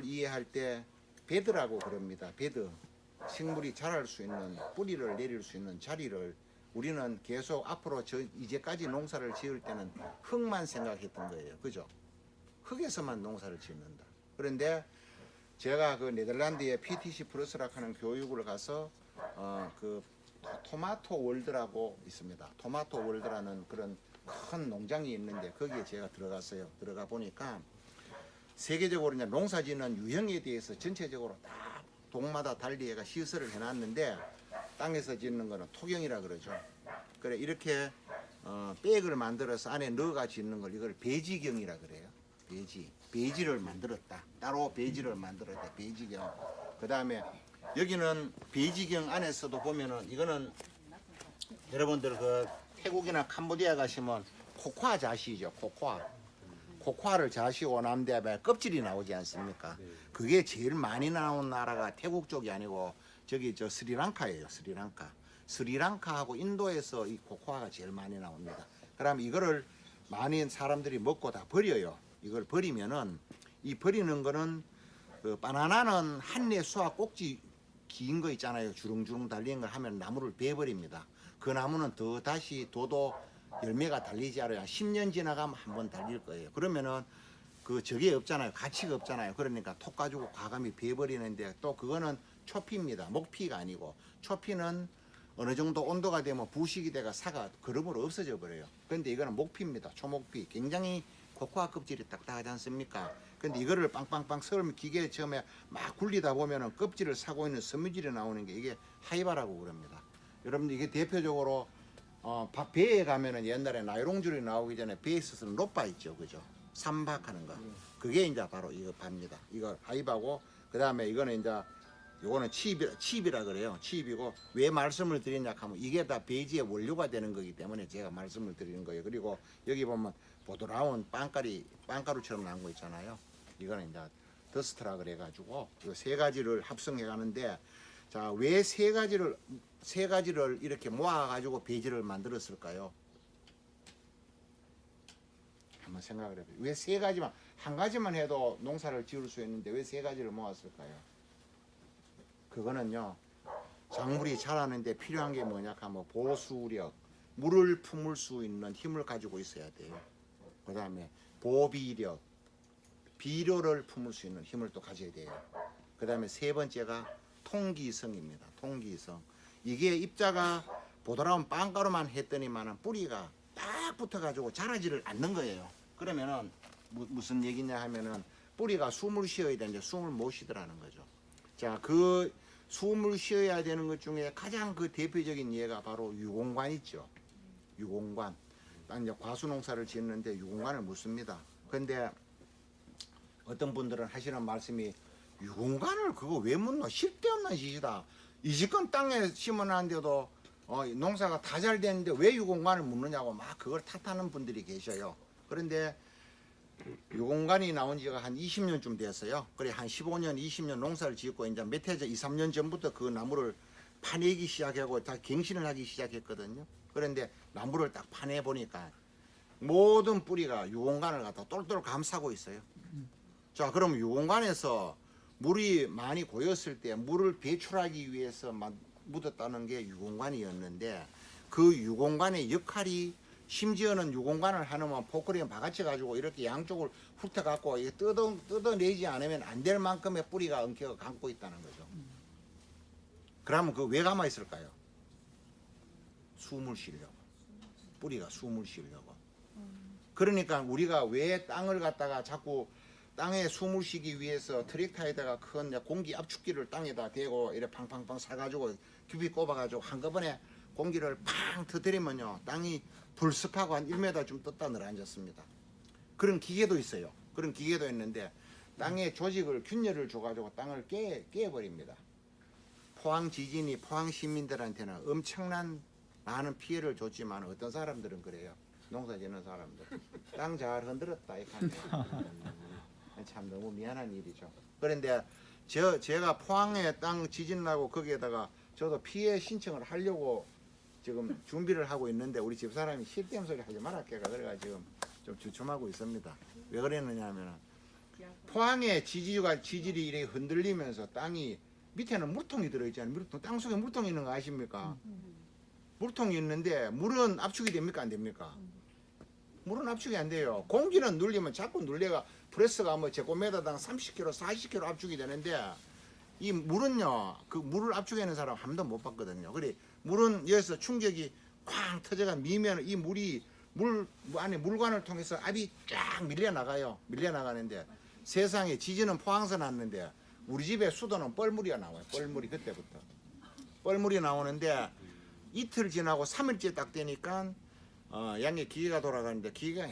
이해할 때 베드라고 그럽니다. 베드. 식물이 자랄 수 있는, 뿌리를 내릴 수 있는 자리를 우리는 계속 앞으로 이제까지 농사를 지을 때는 흙만 생각했던 거예요. 그죠? 흙에서만 농사를 짓는다. 그런데 제가 그 네덜란드의 PTC 플러스라고 하는 교육을 가서 그 토마토 월드라고 있습니다. 토마토 월드라는 그런 큰 농장이 있는데 거기에 제가 들어갔어요. 들어가 보니까 세계적으로 이제 농사짓는 유형에 대해서 전체적으로 다 동마다 달리 얘가 시설을 해놨는데 땅에서 짓는 거는 토경이라 그러죠. 그래 이렇게 백을 만들어서 안에 넣어가 짓는 걸 이걸 배지경이라 그래요. 배지를 만들었다. 따로 배지를 만들었다. 배지경. 그 다음에 여기는 배지경 안에서도 보면은 이거는 여러분들 그 태국이나 캄보디아 가시면 코코아 자시죠. 코코아를 자시고 난 다음에 껍질이 나오지 않습니까? 그게 제일 많이 나온 나라가 태국 쪽이 아니고 저기 저 스리랑카예요. 스리랑카하고 인도에서 이 코코아가 제일 많이 나옵니다. 그러면 이거를 많은 사람들이 먹고 다 버려요. 이걸 버리면은 이 버리는 거는 그 바나나는 한내 수화 꼭지 긴 거 있잖아요. 주렁주렁 달린 걸 하면 나무를 베버립니다. 그 나무는 더 다시 도도 열매가 달리지 않아요. 10년 지나가면 한번 달릴 거예요. 그러면은 그 저게 없잖아요. 가치가 없잖아요. 그러니까 톡 가지고 과감히 베버리는데 또 그거는 초피입니다. 목피가 아니고 초피는 어느 정도 온도가 되면 부식이 돼가 사가 그름으로 없어져 버려요. 근데 이거는 목피입니다. 초목피. 굉장히 코코아 껍질이 딱딱하지 않습니까? 근데 이거를 빵빵빵 썰면 기계에 처음에 막 굴리다 보면은 껍질을 사고 있는 섬유질이 나오는 게 이게 하이바라고 그럽니다. 여러분들 이게 대표적으로 배에 가면은 옛날에 나이롱줄이 나오기 전에 배에 있어서는 로빠 있죠. 그죠? 삼박하는 거. 그게 이제 바로 이거 밥입니다. 이거 하이바고 그 다음에 이거는 이제 요거는 칩이라 그래요. 칩이고 왜 말씀을 드리냐 하면 이게 다 배지의 원료가 되는 거기 때문에 제가 말씀을 드리는 거예요. 그리고 여기 보면 보드라운 빵가루처럼 나온 거 있잖아요. 이거는 이제 더스트라 그래가지고 이 세 가지를 합성해 가는데 자, 왜 세 가지를 이렇게 모아가지고 배지를 만들었을까요? 한번 생각을 해봐요. 왜 세 가지만, 한 가지만 해도 농사를 지을 수 있는데 왜 세 가지를 모았을까요? 그거는요, 작물이 자라는데 필요한 게 뭐냐 하면 보수력, 물을 품을 수 있는 힘을 가지고 있어야 돼요. 그 다음에 보비력, 비료를 품을 수 있는 힘을 또 가져야 돼요. 그 다음에 세 번째가 통기성입니다. 통기성. 이게 입자가 보드라운 빵가루만 했더니만은 뿌리가 딱 붙어가지고 자라지를 않는 거예요. 그러면은 무슨 얘기냐 하면은 뿌리가 숨을 쉬어야 되는데 숨을 못 쉬더라는 거죠. 자, 그 숨을 쉬어야 되는 것 중에 가장 그 대표적인 예가 바로 유공관 있죠. 유공관. 딱 이제 과수농사를 짓는데 유공관을 묻습니다. 근데 어떤 분들은 하시는 말씀이 유공관을 그거 왜 묻노? 쓸데없는 짓이다. 이 집건 땅에 심어놨는데도 농사가 다 잘 되는데 왜 유공관을 묻느냐고 막 그걸 탓하는 분들이 계셔요. 그런데 유공관이 나온 지가 한 20년쯤 됐어요. 그래 한 15년, 20년 농사를 짓고 이제 몇 해 전, 2, 3년 전부터 그 나무를 파내기 시작하고 다 갱신을 하기 시작했거든요. 그런데 나무를 딱 파내 보니까 모든 뿌리가 유공관을 갖다 똘똘 감싸고 있어요. 자, 그럼 유공관에서 물이 많이 고였을 때 물을 배출하기 위해서 묻었다는 게 유공관이었는데 그 유공관의 역할이 심지어는 유공관을 하면 포크레인 바가지 가지고 이렇게 양쪽을 훑어갖고 뜯어내지 않으면 안 될 만큼의 뿌리가 엉켜가 감고 있다는 거죠. 그러면 그 왜 감아 있을까요? 숨을 쉬려고. 뿌리가 숨을 쉬려고. 그러니까 우리가 왜 땅을 갖다가 자꾸 땅에 숨을 쉬기 위해서 트랙터에다가 큰 공기 압축기를 땅에다 대고 이렇게 팡팡팡 사가지고 규비 꼽아가지고 한꺼번에 공기를 팡 터뜨리면요 땅이 불쑥하고 한 1m 좀 떴다 늘어앉았습니다. 그런 기계도 있어요. 그런 기계도 있는데 땅에 조직을 균열을 줘가지고 땅을 깨버립니다. 포항 지진이 포항 시민들한테는 엄청난 많은 피해를 줬지만 어떤 사람들은 그래요. 농사 짓는 사람들 땅 잘 흔들었다 이렇게 참 너무 미안한 일이죠. 그런데 제가 포항에 땅 지진 나고 거기에다가 저도 피해 신청을 하려고 지금 준비를 하고 있는데 우리 집사람이 쓸데없는 소리 하지 마라 걔가 그래가 지금 좀 주춤하고 있습니다. 왜 그랬느냐 하면은 포항의 지질이 이렇게 흔들리면서 땅이 밑에는 물통이 들어있잖아요. 물통, 땅 속에 물통이 있는 거 아십니까? 물통이 있는데 물은 압축이 됩니까? 안 됩니까? 물은 압축이 안 돼요. 공기는 눌리면 자꾸 눌려가 프레스가 뭐 제곱미터당 30kg, 40kg 압축이 되는데 이 물은요, 그 물을 압축하는 사람 한 번도 못 봤거든요. 그래 물은 여기서 충격이 쾅 터져가 미면 이 물이 물 안에 물관을 통해서 압이 쫙 밀려 나가요. 밀려 나가는데 세상에 지진은 포항서 났는데 우리 집에 수도는 뻘물이 나와요. 뻘물이 그때부터 뻘물이 나오는데 이틀 지나고 3일째 딱 되니까 양에 기계가 돌아가는데 기계가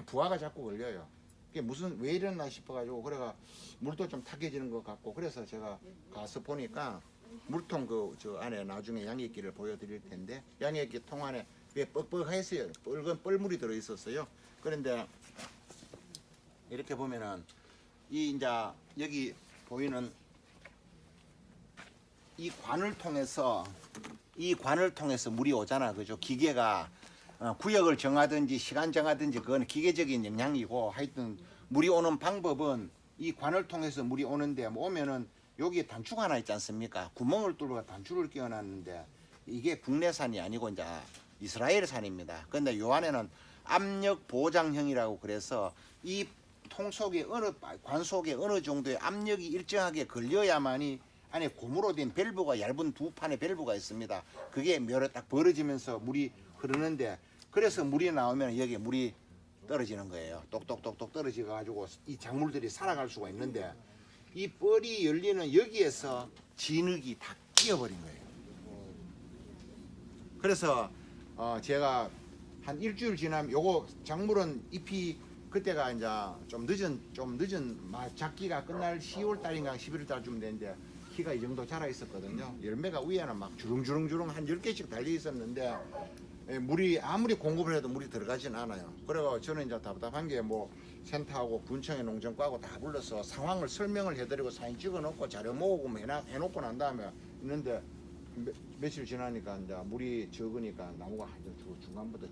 부하가 자꾸 걸려요. 그게 무슨 왜 이랬나 싶어가지고 그래가 물도 좀 탁해지는 것 같고 그래서 제가 가서 보니까 물통 그 저 안에 나중에 양액기를 보여드릴 텐데 양액기 통 안에 왜 뻑뻑했어요. 뻘건 뻘물이 들어 있었어요. 그런데 이렇게 보면은 이 이제 여기 보이는 이 관을 통해서 물이 오잖아, 그죠? 기계가 구역을 정하든지 시간 정하든지 그건 기계적인 영향이고 하여튼 물이 오는 방법은 이 관을 통해서 물이 오는데 오면은 여기에 단추 하나 있지 않습니까? 구멍을 뚫어 단추를 끼워놨는데 이게 국내산이 아니고 이제 이스라엘산입니다. 근데 요 안에는 압력 보장형이라고 그래서 이 통 속에 관 속에 어느 정도의 압력이 일정하게 걸려야만이 안에 고무로 된 밸브가 얇은 두 판의 밸브가 있습니다. 그게 묘로 딱 벌어지면서 물이 흐르는데 그래서 물이 나오면 여기에 물이 떨어지는 거예요. 똑똑똑똑 떨어져 가지고 이 작물들이 살아갈 수가 있는데 이 뻘이 열리는 여기에서 진흙이 다 끼어버린 거예요. 그래서 제가 한 일주일 지나면 요거 작물은 잎이 그때가 이제 좀 늦은 작기가 끝날 10월 달인가 11월 달쯤 됐는데 키가 이 정도 자라 있었거든요. 열매가 위에는 막 주렁주렁 한 10개씩 달려 있었는데 물이 아무리 공급을 해도 물이 들어가진 않아요. 그래서 저는 이제 답답한 게 뭐 센터하고 군청의 농정과하고 다 불러서 상황을 설명을 해드리고 사진 찍어놓고 자료 모으고 해놓고 난 다음에 있는데 며칠 지나니까 이제 물이 적으니까 나무가 중간부터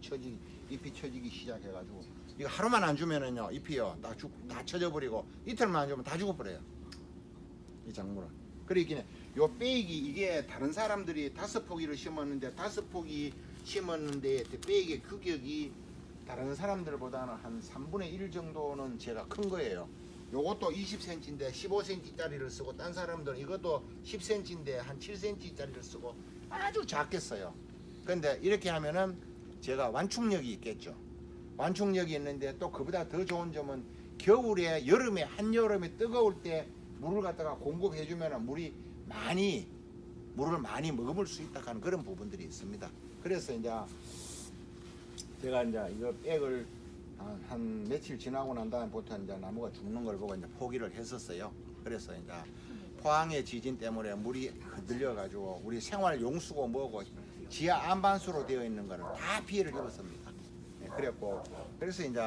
잎이 처지기 시작해가지고 이거 하루만 안 주면은요 잎이요 다 처져버리고 이틀만 안 주면 다 죽어버려요. 이 작물은. 그러긴 요 빼기 이게 다른 사람들이 5포기를 심었는데 5포기 심었는데 빼기의 규격이 다른 사람들보다는 한 3분의 1 정도는 제가 큰 거예요. 요것도 20cm인데 15cm짜리를 쓰고 딴 사람들은 이것도 10cm인데 한 7cm짜리를 쓰고 아주 작게 써요. 근데 이렇게 하면은 제가 완충력이 있겠죠. 완충력이 있는데 또 그보다 더 좋은 점은 겨울에 여름에 한여름에 뜨거울 때 물을 갖다가 공급해주면 물을 많이 머금을 수 있다 하는 그런 부분들이 있습니다. 그래서 이제 제가 이제 이거 백을 한 며칠 지나고 난 다음부터 이제 나무가 죽는 걸 보고 이제 포기를 했었어요. 그래서 이제 포항의 지진 때문에 물이 흔들려 가지고 우리 생활 용수고 뭐고 지하 안반수로 되어 있는 거는 다 피해를 입었습니다. 네, 그랬고 그래서 이제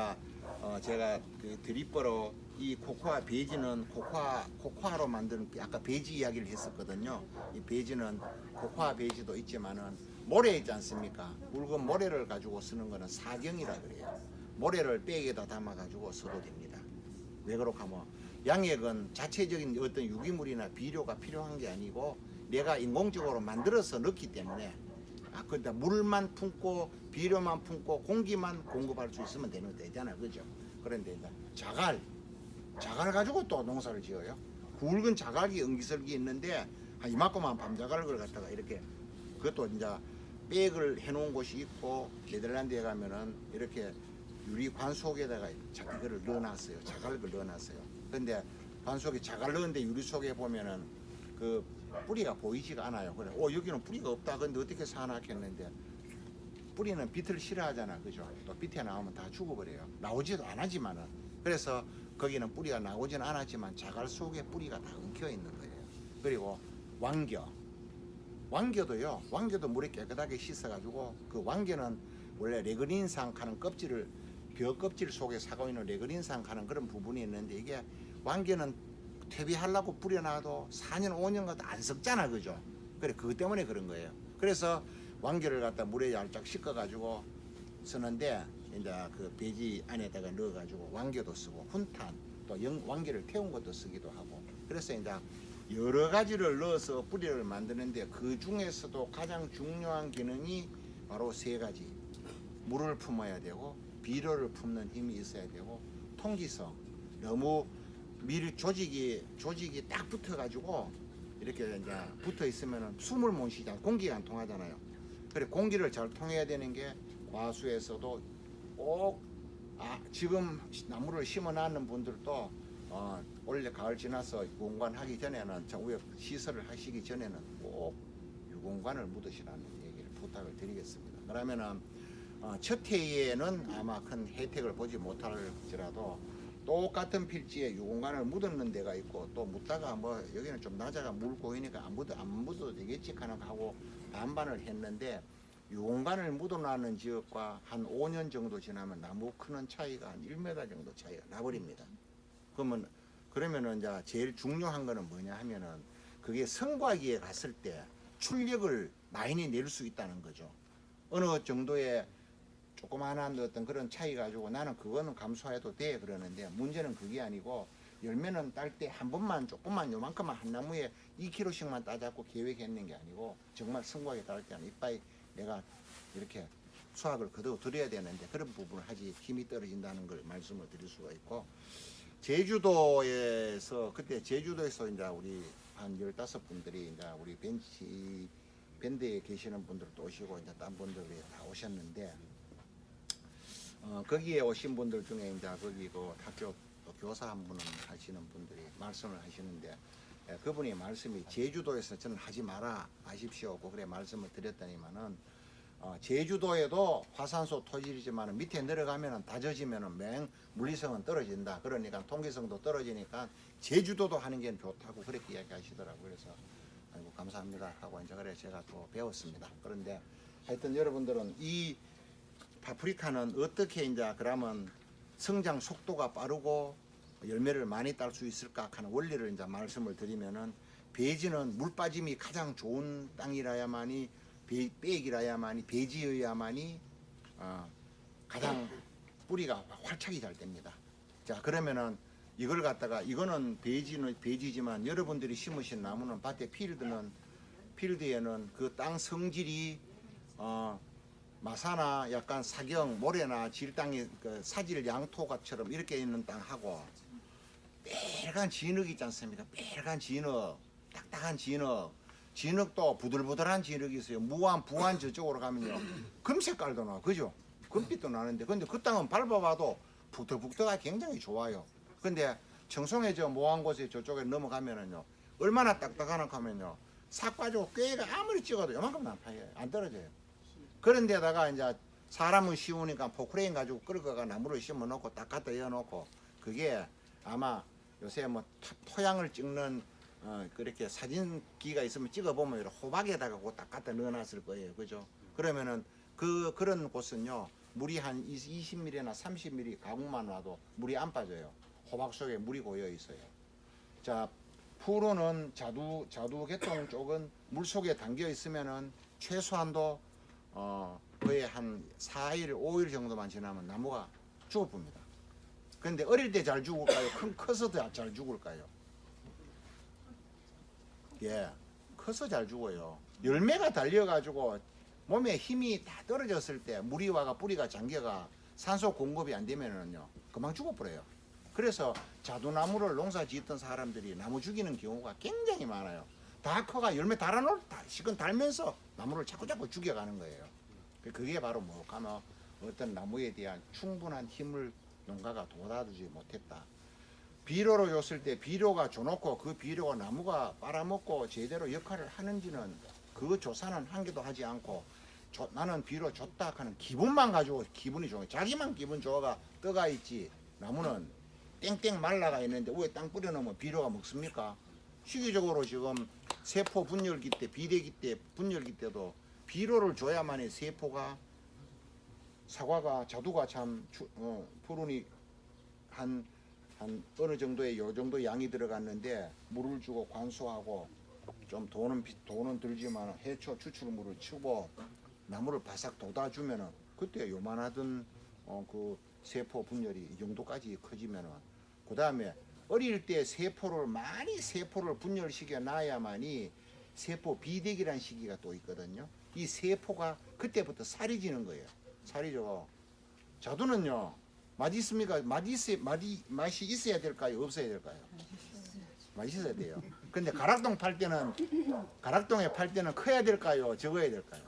제가 그 드립버로 이 코코아 베이지는 코코아로 만드는 아까 베이지 이야기를 했었거든요. 이 베이지는 코코아 베이지도 있지만은 모래 있지 않습니까? 굵은 모래를 가지고 쓰는 거는 사경이라 그래요. 모래를 백에다 담아 가지고 써도 됩니다. 왜 그럴까 하면 양액은 자체적인 어떤 유기물이나 비료가 필요한 게 아니고 내가 인공적으로 만들어서 넣기 때문에 근데 물만 품고 비료만 품고 공기만 공급할 수 있으면 되잖아요. 그죠? 그런데 이제 자갈 가지고 또 농사를 지어요. 굵은 자갈이 응기설기 있는데 한 이만큼만 밤자갈을 갖다가 이렇게 그것도 이제 백을 해놓은 곳이 있고 네덜란드에 가면은 이렇게 유리관 속에다가 이거를 넣어놨어요. 자갈을 넣어놨어요. 근데 관 속에 자갈 넣은데 유리 속에 보면은 그 뿌리가 보이지가 않아요. 그래, 여기는 뿌리가 없다. 근데 어떻게 사놨겠는데 뿌리는 빛을 싫어하잖아, 그죠? 또 빛에 나오면 다 죽어버려요. 나오지도 않았지만은 그래서 거기는 뿌리가 나오지는 않았지만 자갈 속에 뿌리가 다 엉켜 있는 거예요. 그리고 왕겨도 물에 깨끗하게 씻어가지고 그 왕겨는 원래 레그린상 하는 껍질을 벼 껍질 속에 사고 있는 레그린상 하는 그런 부분이 있는데 이게 왕겨는 퇴비하려고 뿌려놔도 4년 5년 가도 안 썩잖아, 그죠? 그래 그것 때문에 그런 거예요. 그래서 왕겨를 갖다 물에 얇짝 씻어가지고 쓰는데 이제 그 배지 안에다가 넣어가지고 왕겨도 쓰고 훈탄 또 왕기를 태운 것도 쓰기도 하고. 그래서 이제 여러 가지를 넣어서 뿌리를 만드는데 그 중에서도 가장 중요한 기능이 바로 세 가지. 물을 품어야 되고 비료를 품는 힘이 있어야 되고 통기성. 너무 밀 조직이 딱 붙어가지고 이렇게 이제 붙어 있으면은 숨을 못 쉬잖아. 공기가 안 통하잖아요. 그래 공기를 잘 통해야 되는 게 과수에서도 꼭 지금 나무를 심어놨는 분들도 올해 가을 지나서 유공관 하기 전에는 정부에 시설을 하시기 전에는 꼭 유공관을 묻으시라는 얘기를 부탁을 드리겠습니다. 그러면은 첫 해에는 아마 큰 혜택을 보지 못할지라도 똑같은 필지에 유공관을 묻었는 데가 있고 또 묻다가 뭐 여기는 좀 낮아가 물 고이니까 안 묻어도 되겠지 하고 반반을 했는데 유공관을 묻어놨는 지역과 한 5년 정도 지나면 나무 크는 차이가 한 1m 정도 차이가 나버립니다. 그러면은 이제 제일 중요한 거는 뭐냐 하면은 그게 성과기에 갔을 때 출력을 많이 낼 수 있다는 거죠. 어느 정도의 조그마한 어떤 그런 차이 가지고 나는 그거는 감수해도 돼 그러는데 문제는 그게 아니고 열매는 딸 때 한 번만 조금만 요만큼만 한 나무에 2kg씩만 따잡고 계획했는 게 아니고 정말 성과에 따를 때는 이빠이 내가 이렇게 수확을 거둬 드려야 되는데 그런 부분을 하지 힘이 떨어진다는 걸 말씀을 드릴 수가 있고 제주도에서 그때 제주도에서 이제 우리 한 15분들이 이제 우리 밴드에 계시는 분들도 오시고 이제 딴 분들이 다 오셨는데 거기에 오신 분들 중에 이제 거기 그 학교 교사 한 분은 하시는 분들이 말씀을 하시는데 그분이 말씀이 제주도에서 저는 하지 마라 하십시오. 그래 말씀을 드렸더니만은 제주도에도 화산소 토질이지만 밑에 내려가면은 다져지면은 맹 물리성은 떨어진다. 그러니까 통기성도 떨어지니까 제주도도 하는 게 좋다고 그렇게 이야기하시더라고요. 그래서 아이고 감사합니다 하고 이제 그래 제가 또 배웠습니다. 그런데 하여튼 여러분들은 이 파프리카는 어떻게 이제 그러면 성장 속도가 빠르고 열매를 많이 딸 수 있을까 하는 원리를 이제 말씀을 드리면은 배지는 물 빠짐이 가장 좋은 땅이라야만이 빼기라야만이 배지여야만이 가장 뿌리가 활착이 잘 됩니다. 자 그러면은 이걸 갖다가 이거는 배지지만 여러분들이 심으신 나무는 밭에 필드에는 그 땅 성질이 마사나 약간 사경, 모래나 질땅이 그 사질 양토가처럼 이렇게 있는 땅하고 빨간 진흙 있지 않습니까? 빨간 진흙, 딱딱한 진흙도 부들부들한 진흙이 있어요. 무안, 부안 저쪽으로 가면요. 금색깔도 나, 그죠? 금빛도 나는데, 근데 그 땅은 밟아봐도 북덕북덕하게 굉장히 좋아요. 근데 청송에 저 모한 곳에 저쪽에 넘어가면은요, 얼마나 딱딱하나 하면요, 삭 빠지고 꾀가 아무리 찍어도 요만큼 안 떨어져요. 그런 데다가 이제 사람은 쉬우니까 포크레인 가지고 끌어가 나무를 심어 놓고 딱 갖다 이어 놓고 그게 아마 요새 뭐 토양을 찍는 그렇게 사진기가 있으면 찍어보면 이렇게 호박에다가 딱 갖다 넣어놨을 거예요. 그죠? 그러면은 그런 곳은요 물이 한 20mm나 30mm 가공만 와도 물이 안 빠져요. 호박 속에 물이 고여 있어요. 자, 푸르는 자두 계통 쪽은 물 속에 담겨 있으면은 최소한도 거의 한 4일, 5일 정도만 지나면 나무가 죽어봅니다. 근데 어릴 때 잘 죽을까요? 커서 잘 죽을까요? 예, 커서 잘 죽어요. 열매가 달려가지고 몸에 힘이 다 떨어졌을 때 물이 와가 뿌리가 잠겨가 산소 공급이 안 되면은요 금방 죽어버려요. 그래서 자두나무를 농사 짓던 사람들이 나무 죽이는 경우가 굉장히 많아요. 다 커가 열매 달아놓을 시건 달면서 나무를 자꾸 죽여가는 거예요. 그게 바로 뭐 하면 어떤 나무에 대한 충분한 힘을 농가가 돋아주지 못했다. 비료로 줬을 때 비료가 줘놓고 그 비료가 나무가 빨아먹고 제대로 역할을 하는지는 그 조사는 한 개도 하지 않고 나는 비료 줬다 하는 기분만 가지고 기분이 좋아요. 자기만 기분 좋아가 떠가 있지 나무는 땡땡 말라가 있는데 위에 땅 뿌려놓으면 비료가 먹습니까? 시기적으로 지금 세포 분열기 때 비대기 때 분열기 때도 비료를 줘야만이 세포가 사과가 자두가 참 푸른이 한 어느 정도의 요 정도 양이 들어갔는데 물을 주고 관수하고 좀 돈은 들지만 해초 추출물을 치고 나무를 바싹 돋아주면은 그때 요만하던 그 세포 분열이 이 정도까지 커지면은 그 다음에 어릴 때 세포를 많이 세포를 분열시켜 놔야만이 세포 비대기란 시기가 또 있거든요. 이 세포가 그때부터 살이 지는 거예요. 살이죠. 자두는요, 맛이 있습니까? 맛이 있어야 될까요? 없어야 될까요? 맛이 있어야 돼요. 근데 가락동 팔 때는, 가락동에 팔 때는 커야 될까요? 적어야 될까요?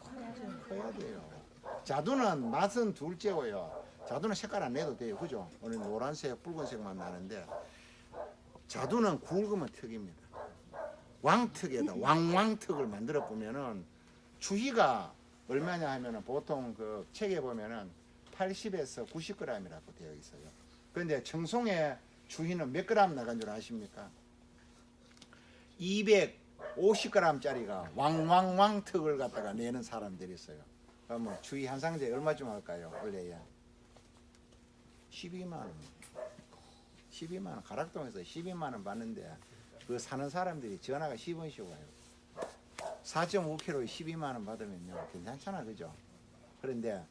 커야 돼요. 자두는 맛은 둘째고요. 자두는 색깔 안 내도 돼요. 그죠? 오늘 노란색, 붉은색만 나는데, 자두는 굵으면 턱입니다. 왕턱에다 왕왕턱을 만들어 보면은 주희가 얼마냐 하면은 보통 그 책에 보면은 80에서 90g이라고 되어 있어요. 그런데 청송의 주희는 몇 g 나간 줄 아십니까? 250g짜리가 왕왕왕턱을 갖다가 내는 사람들이 있어요. 그러면 주희 한 상자에 얼마쯤 할까요? 원래야 12만 원. 12만 원. 가락동에서 12만 원 받는데 그 사는 사람들이 전화가 10원씩 와요. 4.5kg에 12만 원 받으면요 괜찮잖아, 그죠? 그런데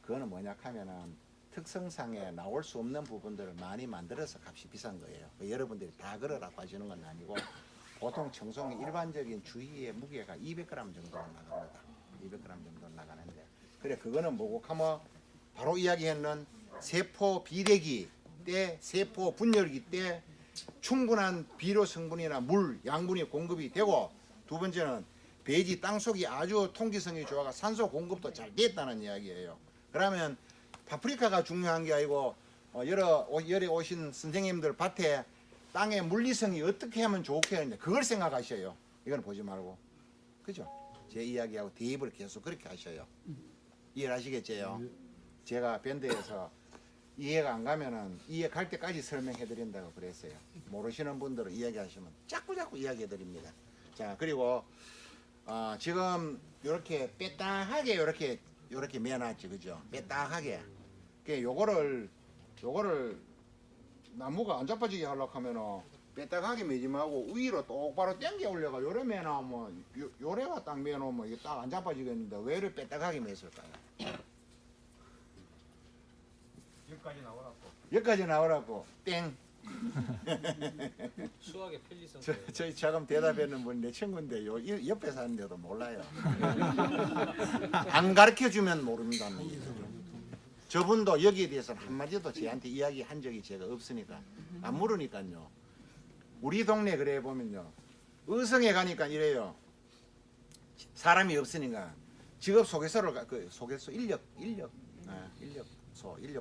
그거는 뭐냐 하면은 특성상에 나올 수 없는 부분들을 많이 만들어서 값이 비싼 거예요. 여러분들이 다 그러라고 하시는 건 아니고 보통 청송의 일반적인 주희의 무게가 200g 정도 나갑니다. 200g 정도 나가는데 그래 그거는 뭐고 하면 바로 이야기했는 세포 비대기 때 세포 분열기 때 충분한 비료 성분이나 물, 양분이 공급이 되고 두 번째는 배지 땅속이 아주 통기성이 좋아가 산소 공급도 잘 됐다는 이야기예요. 그러면 파프리카가 중요한 게 아니고 열에 오신 선생님들 밭에 땅의 물리성이 어떻게 하면 좋게 하는데 그걸 생각하셔요. 이건 보지 말고. 그죠? 제 이야기하고 대입을 계속 그렇게 하셔요. 이해하시겠죠? 제가 밴드에서 이해가 안 가면은 이해 갈 때까지 설명해 드린다고 그랬어요. 모르시는 분들은 이야기하시면 자꾸 이야기해 드립니다. 자, 그리고 지금 이렇게 빼딱하게 요렇게 매놨지, 그죠? 빼딱하게. 요거를 나무가 안 자빠지게 하려고 하면은 빼딱하게 매지 말고 위로 똑바로 당겨 올려가 요래 매놓으면 요래가 딱 매놓으면 이게 딱 안 자빠지겠는데 왜 이렇게 빼딱하게 맸을까요? 여기까지 나오라고 땡. 수학의 편리성. 저희 자금 대답하는 분 내 친구인데 요 옆에 사는데도 몰라요. 안 가르쳐 주면 모른다는 얘기죠. 저분도 여기에 대해서는 한마디도 저한테 이야기한 적이 제가 없으니까 안 물으니까요. 우리 동네 그래 보면요. 의성에 가니까 이래요. 사람이 없으니까 직업 소개서를 그 소개서 인력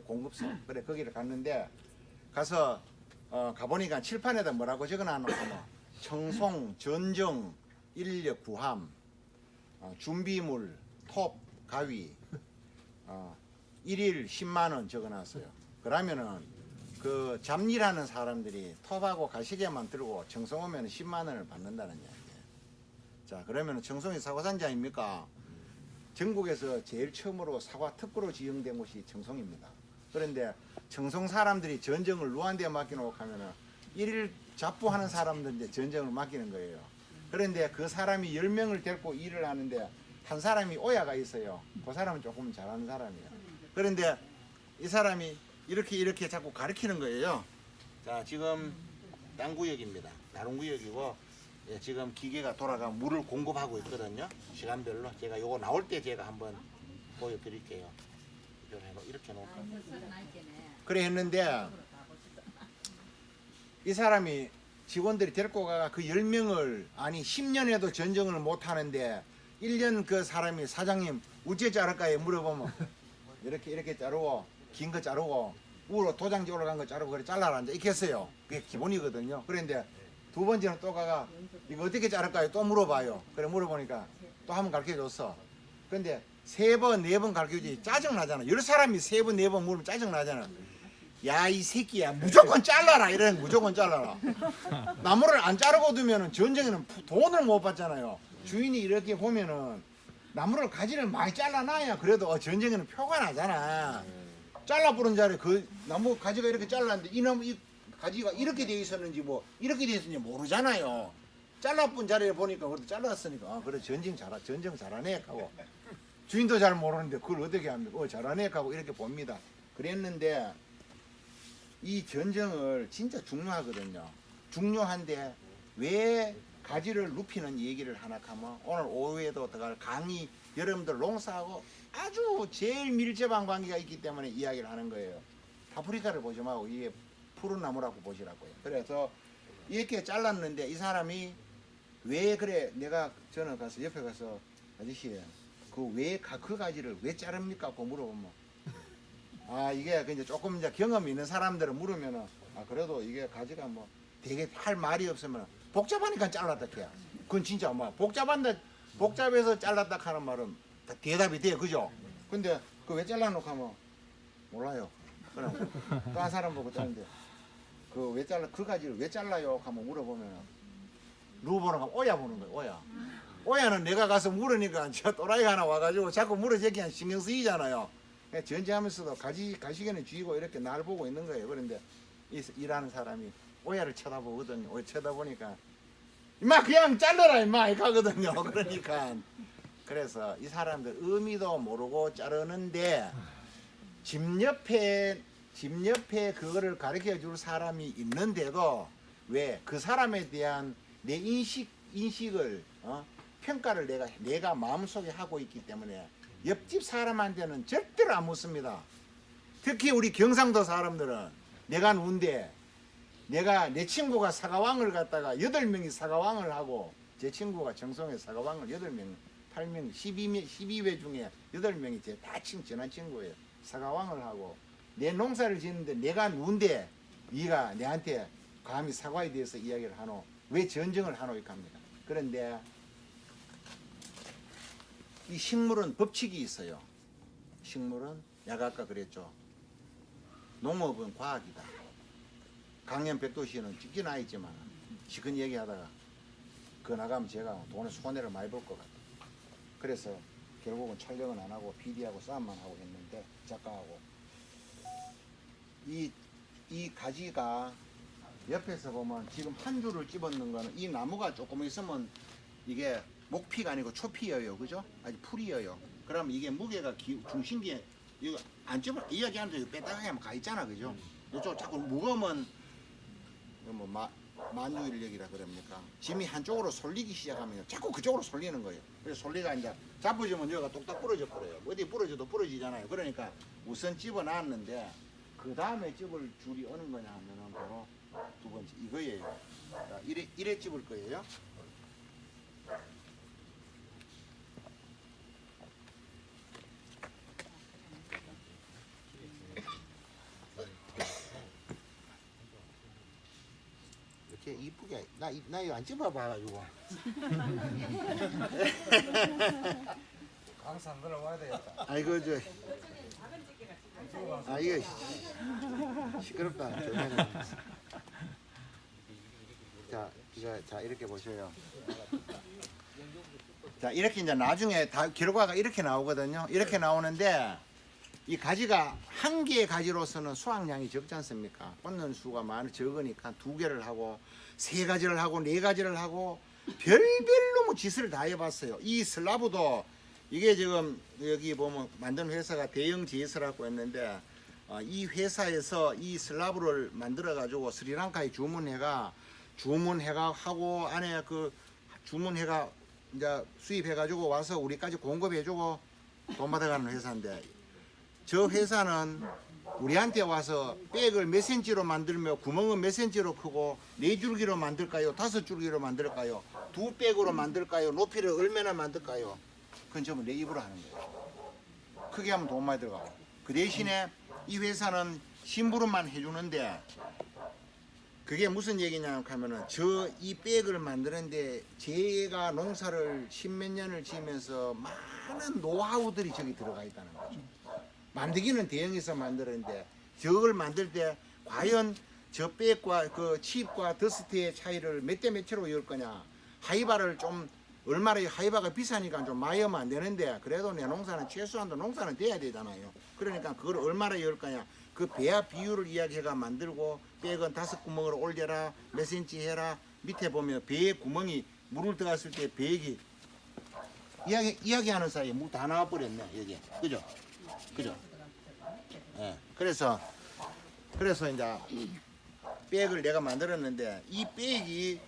공급소 그래 거기를 갔는데 가서 가보니까 칠판에다 뭐라고 적어놨노 하면 청송 전정 인력 구함 준비물 톱 가위 1일 10만원 적어놨어요. 그러면은 그 잡일하는 사람들이 톱하고 가시개만 들고 청송 오면 10만원을 받는다는 이야기예요. 자, 그러면은 청송이 사과산지 아닙니까? 전국에서 제일 처음으로 사과 특구로 지정된 곳이 청송입니다. 그런데 청송 사람들이 전정을 누구한테 맡기놓고 하면은 일일 잡부하는 사람들한테 전정을 맡기는 거예요. 그런데 그 사람이 10명을 데리고 일을 하는데 한 사람이 오야가 있어요. 그 사람은 조금 잘하는 사람이에요. 그런데 이 사람이 이렇게 자꾸 가르치는 거예요. 자, 지금 땅구역입니다. 다른 구역이고 예, 지금 기계가 돌아가 물을 공급하고 있거든요. 시간별로 제가 요거 나올 때 제가 한번 보여드릴게요. 이렇게 놓을까? 그래 했는데 이 사람이 직원들이 데리고 가가 그 10명을 아니 10년에도 전정을 못 하는데 1년 그 사람이 사장님 우째 자를까요? 물어보면 이렇게 자르고 긴 거 자르고 우로 도장지 올라간 거 자르고 그래 잘라라 이렇게 했어요. 그게 기본이거든요. 그런데 두 번째는 또 가가 이거 어떻게 자를까요? 또 물어봐요. 그래 물어보니까 또 한 번 가르쳐줬어. 그런데 3번, 4번 가르쳐주지 짜증나잖아. 여러 사람이 3번, 4번 물으면 짜증나잖아. 야, 이 새끼야 무조건 잘라라 이러는 무조건 잘라라. 나무를 안 자르고 두면은 전쟁에는 돈을 못 받잖아요. 주인이 이렇게 보면은 나무를 가지를 많이 잘라놔야 그래도 전쟁에는 표가 나잖아. 잘라버린 자리에 그 나무 가지가 이렇게 잘랐는데 이 나무 이 가지가 이렇게 되어 있었는지 뭐 이렇게 되어 있었는지 모르잖아요. 잘라본 자리에 보니까 그래도 잘랐으니까 그래 전쟁 잘하네 하고 주인도 잘 모르는데 그걸 어떻게 합니까? 잘하네 하고 이렇게 봅니다. 그랬는데 이 전쟁을 진짜 중요하거든요. 중요한데 왜 가지를 눕히는 얘기를 하나 하면 오늘 오후에도 들어갈 강의 여러분들 농사하고 아주 제일 밀접한 관계가 있기 때문에 이야기를 하는 거예요. 파프리카를 보지 말고 이게 푸른 나무라고 보시라고요. 그래서 이렇게 잘랐는데 이 사람이 왜 그래 저는 가서 옆에 가서 아저씨 그 가지를 왜 자릅니까? 고 물어보면 이게 이제 조금 이제 경험 있는 사람들은 물으면은 그래도 이게 가지가 뭐 되게 할 말이 없으면 복잡하니까 잘랐다 해야. 그건 진짜 복잡해서 잘랐다 하는 말은 다 대답이 돼요. 그죠? 근데 그 왜 잘라놓고 하면 몰라요. 그럼 또 한 사람 보고 자는데 그 가지를 왜 잘라요? 하면 물어보면 누구 보는 거 오야 보는 거예요. 오야는 내가 가서 물으니까 저 또라이 하나 와가지고 자꾸 물어제기한 신경 쓰이잖아요. 전쟁하면서도 가시게는 쥐고 이렇게 날 보고 있는 거예요. 그런데 일하는 사람이 오야를 쳐다보거든요. 쳐다보니까 임마 그냥 잘라라 임마 이렇게 하거든요. 그러니까 그래서 이 사람들 의미도 모르고 자르는데 집 옆에 그거를 가르쳐 줄 사람이 있는데도 왜 그 사람에 대한 내 인식을 평가를 내가 마음속에 하고 있기 때문에 옆집 사람한테는 절대로 안 묻습니다. 특히 우리 경상도 사람들은 내가 누군데 내 친구가 사과왕을 갖다가 8명이 사과왕을 하고 제 친구가 정성에 사과왕을 8명 8명 12회 중에 8명이 다 친한 친구예요. 사과왕을 하고 내 농사를 짓는데 내가 누군데 네가 내한테 감히 사과에 대해서 이야기를 하노? 왜 전쟁을 하노? 이렇게 합니다. 그런데 이 식물은 법칙이 있어요. 식물은 내가 아까 그랬죠. 농업은 과학이다. 강연 백도시는 찍긴 나있지만 지금 얘기하다가 그 나가면 제가 돈에 손해를 많이 볼 것 같아요. 그래서 결국은 촬영은 안 하고 PD하고 싸움만 하고 했는데 작가하고 이 가지가 옆에서 보면 지금 한 줄을 집었는 거는 이 나무가 조금 있으면 이게 목피가 아니고 초피여요. 그죠? 아직 풀이여요. 그럼 이게 무게가 중심기에 이거 안 집어 이야기하는데 빼다가 하면 가 있잖아. 그죠? 이쪽 자꾸 무거우면 뭐 만유인력이라 그럽니까? 짐이 한쪽으로 쏠리기 시작하면 자꾸 그쪽으로 쏠리는 거예요. 그래서 솔리가 이제 잡아주면 여기가 똑딱 부러져 버려요. 어디 부러져도 부러지잖아요. 그러니까 우선 집어놨는데 그 다음에 집을 줄이 어느 거냐 하면은 바로 두 번째 이거예요. 자, 이래 집을 거예요. 이렇게 이쁘게 나 이거 안 집어봐가지고 항상 들어와야 되겠다. 아이고 이거 시끄럽다. 자 이렇게 보셔요. 자 이렇게 이제 나중에 다 결과가 이렇게 나오거든요. 이렇게 나오는데 이 가지가 한 개의 가지로서는 수확량이 적지 않습니까? 꽂는 수가 적으니까 2개를 하고 3가지를 하고 4가지를 하고 별별로 뭐 짓을 다 해봤어요. 이 슬라브도 이게 지금 여기 보면 만든 회사가 대영 GS라고 했는데 이 회사에서 이 슬라브를 만들어 가지고 스리랑카에 주문해가 하고 안에 그 주문해가 이제 수입해 가지고 와서 우리까지 공급해 주고 돈 받아가는 회사인데 저 회사는 우리한테 와서 백을 몇 센치로 만들며 구멍은 몇 센치로 크고 4줄기로 만들까요? 5줄기로 만들까요? 2백으로 만들까요? 높이를 얼마나 만들까요? 그건 전부 내 입으로 하는 거예요. 크게 하면 돈 많이 들어가고 그 대신에 이 회사는 심부름만 해주는데 그게 무슨 얘기냐 하면은 이 백을 만드는데 제가 농사를 10몇 년을 지으면서 많은 노하우들이 저기 들어가 있다는 거죠. 만들기는 대형에서 만드는데 저걸 만들 때 과연 저 백과 그 칩과 더스트의 차이를 몇 대 몇으로 열 거냐. 하이바를 좀 얼마나 하이바가 비싸니까 좀 많이 하면 안 되는데 그래도 내 농사는 최소한도 농사는 돼야 되잖아요. 그러니까 그걸 얼마나 열 거냐. 그 배합 비율을 이야기해가 만들고 백은 5구멍으로 올려라 몇 센치 해라 밑에 보면 배의 구멍이 물을 들어갔을 때 배액이 이야기하는 사이에 물 다 나와 버렸네 여기. 그죠? 예. 그래서 그래서 이제 백을 내가 만들었는데 이 백이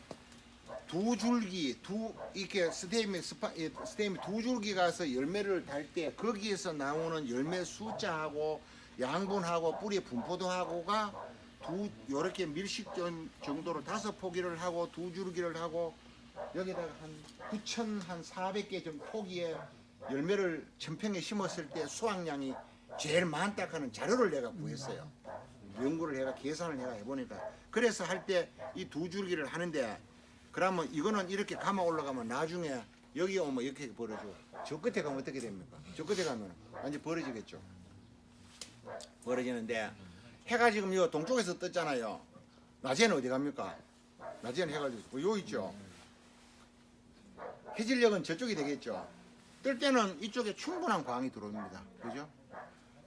두 줄기 이렇게 스테임이 두 줄기 가서 열매를 달 때 거기에서 나오는 열매 숫자하고 양분하고 뿌리 분포도하고가 요렇게 밀식점 정도로 5포기를 하고 두 줄기를 하고 여기다가 한 9,400개 정도 포기에 열매를 1000평에 심었을 때 수확량이 제일 많다 하는 자료를 내가 구했어요. 연구를 해가 계산을 해가 해보니까 그래서 할 때 이 두 줄기를 하는데 그러면 이거는 이렇게 감아 올라가면 나중에 여기 오면 이렇게 벌어지고 저 끝에 가면 어떻게 됩니까? 저 끝에 가면 완전 벌어지겠죠. 벌어지는데 해가 지금 요 동쪽에서 떴잖아요. 낮에는 어디 갑니까? 낮에는 해가 요 있죠. 해질녘은 저쪽이 되겠죠. 뜰 때는 이쪽에 충분한 광이 들어옵니다. 그죠?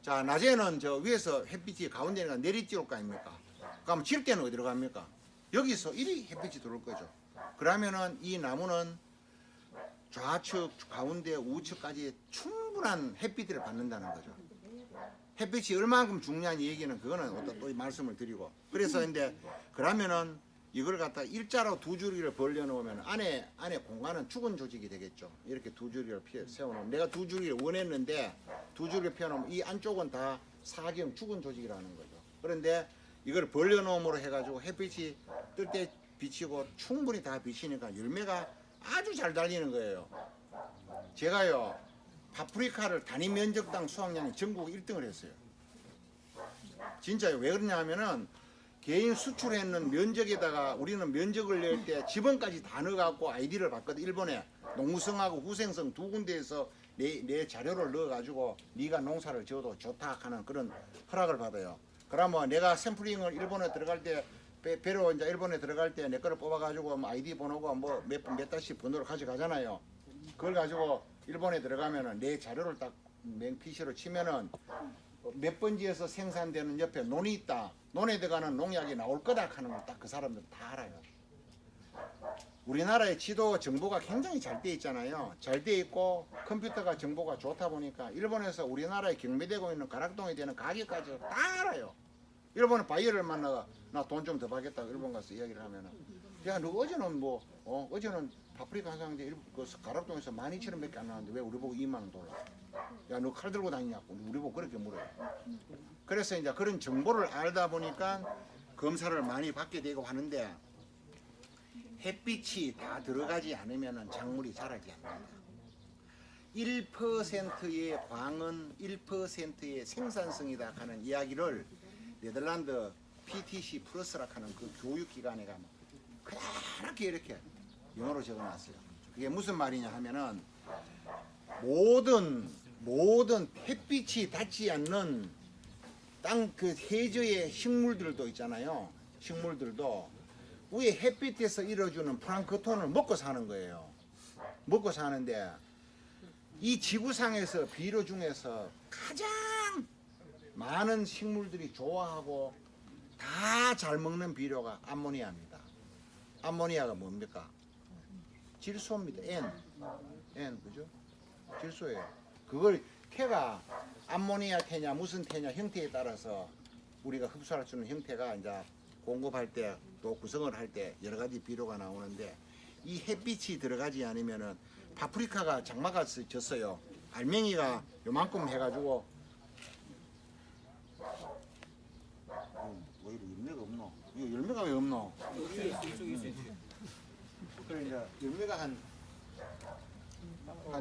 자, 낮에는 저 위에서 햇빛이 가운데가 내리쬐올 거 아닙니까? 그럼 질 때는 어디로 갑니까? 여기서 이리 햇빛이 들어올 거죠. 그러면은 이 나무는 좌측, 가운데, 우측까지 충분한 햇빛을 받는다는 거죠. 햇빛이 얼마만큼 중요한 얘기는 그거는 어떤 또 말씀을 드리고 그래서 근데 그러면은 이걸 갖다 일자로 두 줄기를 벌려 놓으면 안에 공간은 죽은 조직이 되겠죠. 이렇게 두 줄기를 세워놓으면 내가 두 줄기를 원했는데 두 줄기를 펴놓으면 이 안쪽은 다 사경 죽은 조직이라는 거죠. 그런데 이걸 벌려 놓음으로 해가지고 햇빛이 뜰 때 비치고 충분히 다 비치니까 열매가 아주 잘 달리는 거예요. 제가요 파프리카를 단위 면적당 수확량이 전국 1등을 했어요. 진짜요. 왜 그러냐 하면은 개인 수출했는 면적에다가 우리는 면적을 낼 때 지번까지 다 넣어갖고 아이디를 받거든. 일본에 농성하고 후생성 두 군데에서 내 자료를 넣어가지고 네가 농사를 지어도 좋다 하는 그런 허락을 받아요. 그러면 내가 샘플링을 일본에 들어갈 때 배로 이제 일본에 들어갈 때 내 거를 뽑아가지고 뭐 아이디 번호고 뭐 몇 달씩 번호를 가져가잖아요. 그걸 가지고 일본에 들어가면은 내 자료를 딱 PC로 치면은 몇 번지에서 생산되는 옆에 논이 있다. 논에 들어가는 농약이 나올 거다 하는 걸 딱 그 사람들 다 알아요. 우리나라의 지도 정보가 굉장히 잘 돼 있잖아요. 잘 돼 있고 컴퓨터가 정보가 좋다 보니까 일본에서 우리나라에 경매되고 있는 가락동에 되는 가격까지 다 알아요. 일본은 바이어를 만나가 나 돈 좀 더 받겠다 일본 가서 이야기를 하면은 야 너 어제는 어제는 파프리카 한 상인데 그 가락동에서 12,000원밖에 안 나왔는데 왜 우리 보고 2만 원 돌아? 야 너 칼 들고 다니냐고 우리 보고 그렇게 물어요. 그래서 이제 그런 정보를 알다 보니까 검사를 많이 받게 되고 하는데 햇빛이 다 들어가지 않으면 작물이 자라지 않는다. 1%의 광은 1%의 생산성이다 하는 이야기를 네덜란드 PTC 플러스라 하는 그 교육기관에 가면 그렇게 이렇게 영어로 적어놨어요. 그게 무슨 말이냐 하면은 모든 햇빛이 닿지 않는 땅 그 해저의 식물들도 있잖아요. 식물들도 위에 햇빛에서 일어주는 플랑크톤을 먹고 사는 거예요. 먹고 사는데 이 지구상에서 비료 중에서 가장 많은 식물들이 좋아하고 다 잘 먹는 비료가 암모니아입니다. 암모니아가 뭡니까? 질소입니다. N 그죠? 질소예요. 그걸 태가 암모니아 태냐 무슨 태냐 형태에 따라서 우리가 흡수할 수 있는 형태가 이제 공급할 때 또 구성을 할 때 여러 가지 비료가 나오는데 이 햇빛이 들어가지 않으면은 파프리카가 장마가 졌어요. 알맹이가 요만큼 해가지고 왜 이렇게 열매가 없노? 이거 열매가 왜 없노? 그래 이제 열매가 한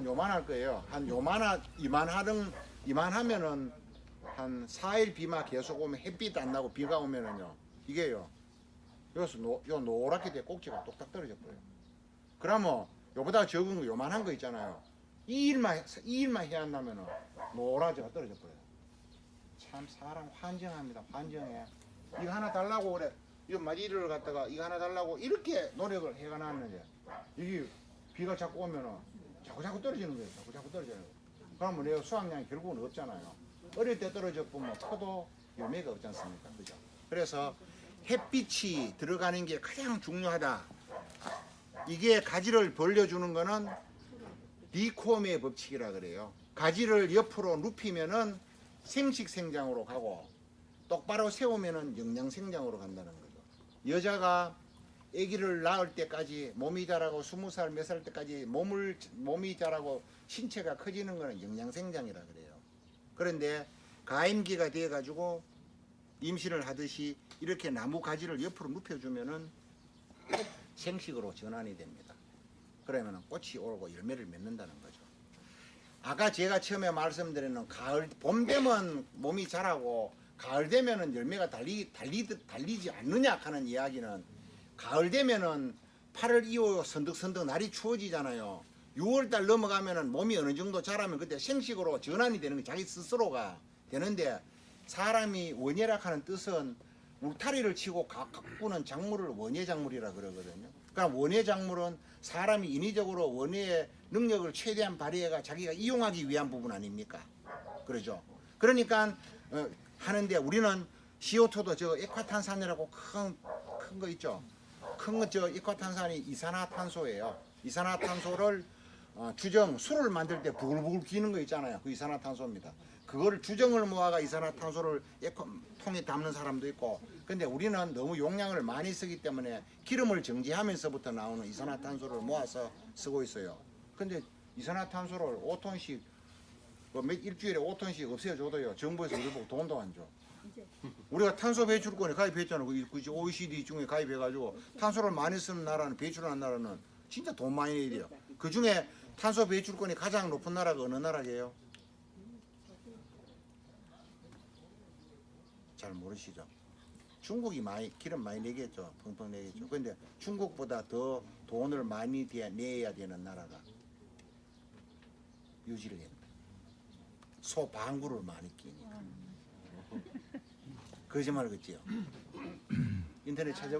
요만할 거예요. 한 이만하면은 한 4일 비만 계속 오면 햇빛 안 나고 비가 오면은요 이게요 여기서 요 노랗게 돼 꼭지가 똑딱 떨어져 버려요. 그러면 요보다 적은 거 요만한 거 있잖아요. 이 일만 해야 한다면은 노랗지가 떨어져 버려요. 참 사람 환정합니다. 환정해. 이거 하나 달라고 그래. 이 마디를 갖다가 이거 하나 달라고 이렇게 노력을 해가 놨는데 이게 비가 자꾸 오면은 자꾸 떨어지는 거예요. 자꾸 떨어지는 거예요. 그러면 내가 수확량이 결국은 없잖아요. 어릴 때 떨어져 보면 커도 열매가 없지 않습니까? 그죠? 그래서 햇빛이 들어가는 게 가장 중요하다. 이게 가지를 벌려주는 거는 니코메의 법칙이라 그래요. 가지를 옆으로 눕히면은 생식생장으로 가고 똑바로 세우면은 영양생장으로 간다는 거죠. 여자가 아기를 낳을 때까지 몸이 자라고 20살 몇 살 때까지 몸이 자라고 신체가 커지는 거는 영양생장이라 그래요. 그런데 가임기가 돼 가지고 임신을 하듯이 이렇게 나무 가지를 옆으로 눕혀주면은 생식으로 전환이 됩니다. 그러면은 꽃이 오르고 열매를 맺는다는 거죠. 아까 제가 처음에 말씀드린 가을, 봄 되면 몸이 자라고 가을 되면은 열매가 달리지 않느냐 하는 이야기는, 가을 되면은 8월 2월 선득선득 날이 추워지잖아요. 6월달 넘어가면은 몸이 어느 정도 자라면 그때 생식으로 전환이 되는 게 자기 스스로가 되는데, 사람이 원예락하는 뜻은 울타리를 치고 가꾸는 작물을 원예작물이라 그러거든요. 그러니까 원예작물은 사람이 인위적으로 원예의 능력을 최대한 발휘해가 자기가 이용하기 위한 부분 아닙니까? 그러죠. 그러니까 하는데 우리는 CO2도 저 액화탄산이라고 큰 거 있죠. 큰 거 저 액화탄산이 이산화탄소예요. 이산화탄소를 술을 만들 때 부글부글 기는 거 있잖아요. 그 이산화탄소입니다. 그거를 주정을 모아가 이산화탄소를 통에 담는 사람도 있고, 근데 우리는 너무 용량을 많이 쓰기 때문에 기름을 정지하면서부터 나오는 이산화탄소를 모아서 쓰고 있어요. 근데 이산화탄소를 5톤씩 일주일에 5톤씩 없애줘도요, 정부에서 우리 보고 돈도 안 줘. 우리가 탄소 배출권에 가입했잖아요. 그 OECD 중에 가입해가지고 탄소를 많이 쓰는 나라는, 배출하는 나라는 진짜 돈 많이 내야 돼요. 그 중에 탄소 배출권이 가장 높은 나라가 어느 나라게요? 잘 모르시죠? 중국이 기름 많이 내겠죠. 펑펑 내겠죠. 그런데 중국보다 더 돈을 많이 내야 되는 나라가 뉴질랜드. 소 방구를 많이 끼니까. 거짓말 그지요? 인터넷 찾아.